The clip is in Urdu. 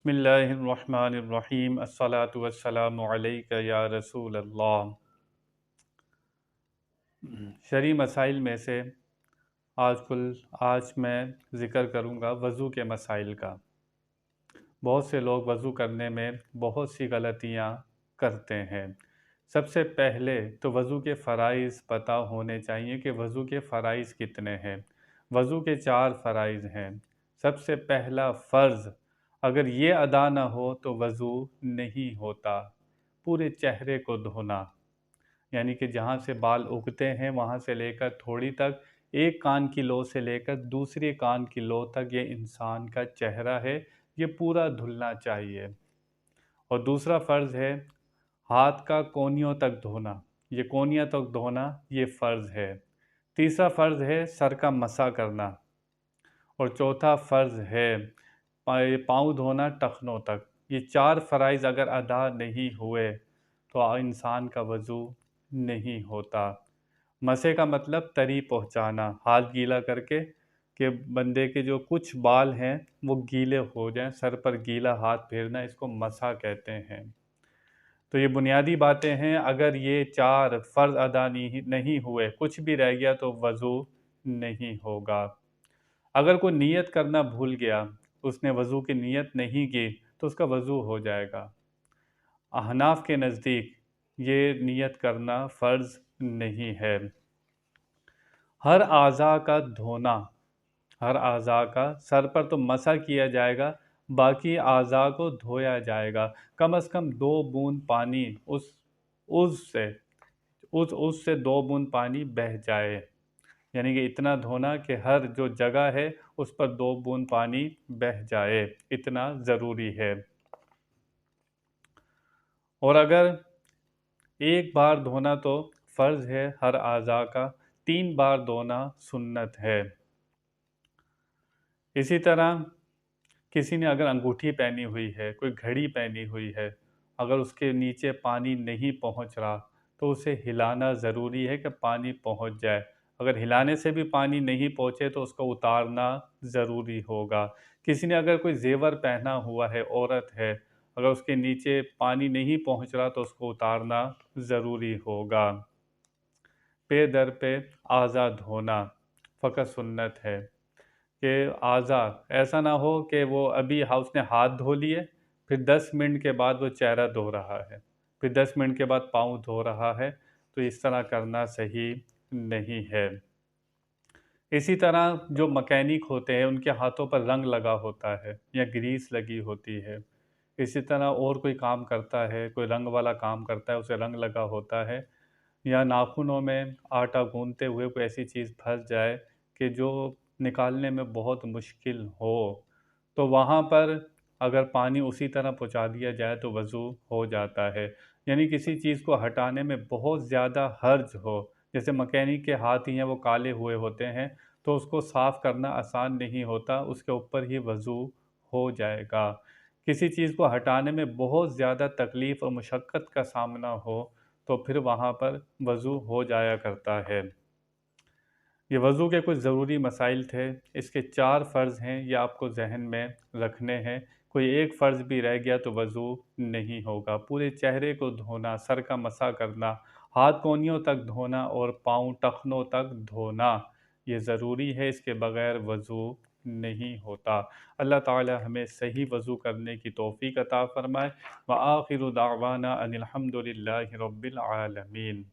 بسم اللہ الرحمن الرحیم الصلاۃ والسلام علیک یا رسول اللہ۔ شرعی مسائل میں سے آج میں ذکر کروں گا وضو کے مسائل کا۔ بہت سے لوگ وضو کرنے میں بہت سی غلطیاں کرتے ہیں۔ سب سے پہلے تو وضو کے فرائض پتہ ہونے چاہیے کہ وضو کے فرائض کتنے ہیں۔ وضو کے 4 فرائض ہیں۔ سب سے پہلا فرض اگر یہ ادا نہ ہو تو وضو نہیں ہوتا۔ پورے چہرے کو دھونا، یعنی کہ جہاں سے بال اگتے ہیں وہاں سے لے کر تھوڑی تک، ایک کان کی لو سے لے کر دوسری کان کی لو تک یہ انسان کا چہرہ ہے، یہ پورا دھلنا چاہیے۔ اور دوسرا فرض ہے ہاتھ کا کونیوں تک دھونا، یہ کونیاں تک دھونا یہ فرض ہے۔ تیسرا فرض ہے سر کا مسح کرنا، اور چوتھا فرض ہے پاؤں دھونا ٹخنوں تک۔ یہ 4 فرائض اگر ادا نہیں ہوئے تو انسان کا وضو نہیں ہوتا۔ مسح کا مطلب تری پہنچانا، ہاتھ گیلا کر کے کہ بندے کے جو کچھ بال ہیں وہ گیلے ہو جائیں، سر پر گیلا ہاتھ پھیرنا، اس کو مسح کہتے ہیں۔ تو یہ بنیادی باتیں ہیں۔ اگر یہ 4 فرض ادا نہیں ہوئے، کچھ بھی رہ گیا تو وضو نہیں ہوگا۔ اگر کوئی نیت کرنا بھول گیا، اس نے وضو کی نیت نہیں کی تو اس کا وضو ہو جائے گا۔ احناف کے نزدیک یہ نیت کرنا فرض نہیں ہے۔ ہر اعضاء کا دھونا، ہر اعضاء کا، سر پر تو مسح کیا جائے گا، باقی اعضاء کو دھویا جائے گا۔ کم از کم 2 بوند پانی اس عضو سے 2 بوند پانی بہہ جائے، یعنی کہ اتنا دھونا کہ ہر جو جگہ ہے اس پر 2 بوند پانی بہہ جائے، اتنا ضروری ہے۔ اور اگر ایک بار دھونا تو فرض ہے ہر اعضاء کا، 3 بار دھونا سنت ہے۔ اسی طرح کسی نے اگر انگوٹھی پہنی ہوئی ہے، کوئی گھڑی پہنی ہوئی ہے، اگر اس کے نیچے پانی نہیں پہنچ رہا تو اسے ہلانا ضروری ہے کہ پانی پہنچ جائے۔ اگر ہلانے سے بھی پانی نہیں پہنچے تو اس کو اتارنا ضروری ہوگا۔ کسی نے اگر کوئی زیور پہنا ہوا ہے، عورت ہے، اگر اس کے نیچے پانی نہیں پہنچ رہا تو اس کو اتارنا ضروری ہوگا۔ پے در پہ اعضاء دھونا فقط سنت ہے، کہ اعضاء ایسا نہ ہو کہ وہ ابھی اس نے ہاتھ دھو لیے، پھر 10 منٹ کے بعد وہ چہرہ دھو رہا ہے، پھر 10 منٹ کے بعد پاؤں دھو رہا ہے، تو اس طرح کرنا صحیح نہیں ہے۔ اسی طرح جو مکینک ہوتے ہیں ان کے ہاتھوں پر رنگ لگا ہوتا ہے یا گریس لگی ہوتی ہے، اسی طرح اور کوئی کام کرتا ہے، کوئی رنگ والا کام کرتا ہے، اسے رنگ لگا ہوتا ہے، یا ناخنوں میں آٹا گوندتے ہوئے کوئی ایسی چیز پھنس جائے کہ جو نکالنے میں بہت مشکل ہو، تو وہاں پر اگر پانی اسی طرح پہنچا دیا جائے تو وضو ہو جاتا ہے۔ یعنی کسی چیز کو ہٹانے میں بہت زیادہ حرج ہو، جیسے مکینک کے ہاتھ ہی ہیں وہ کالے ہوئے ہوتے ہیں، تو اس کو صاف کرنا آسان نہیں ہوتا، اس کے اوپر ہی وضو ہو جائے گا۔ کسی چیز کو ہٹانے میں بہت زیادہ تکلیف اور مشقت کا سامنا ہو تو پھر وہاں پر وضو ہو جایا کرتا ہے۔ یہ وضو کے کچھ ضروری مسائل تھے، اس کے 4 فرض ہیں، یہ آپ کو ذہن میں رکھنے ہیں۔ کوئی ایک فرض بھی رہ گیا تو وضو نہیں ہوگا۔ پورے چہرے کو دھونا، سر کا مسح کرنا، ہاتھ کونیوں تک دھونا اور پاؤں ٹخنوں تک دھونا یہ ضروری ہے، اس کے بغیر وضو نہیں ہوتا۔ اللہ تعالی ہمیں صحیح وضو کرنے کی توفیق عطا فرمائے۔ وآخر دعوانا ان الحمد للہ رب العالمین۔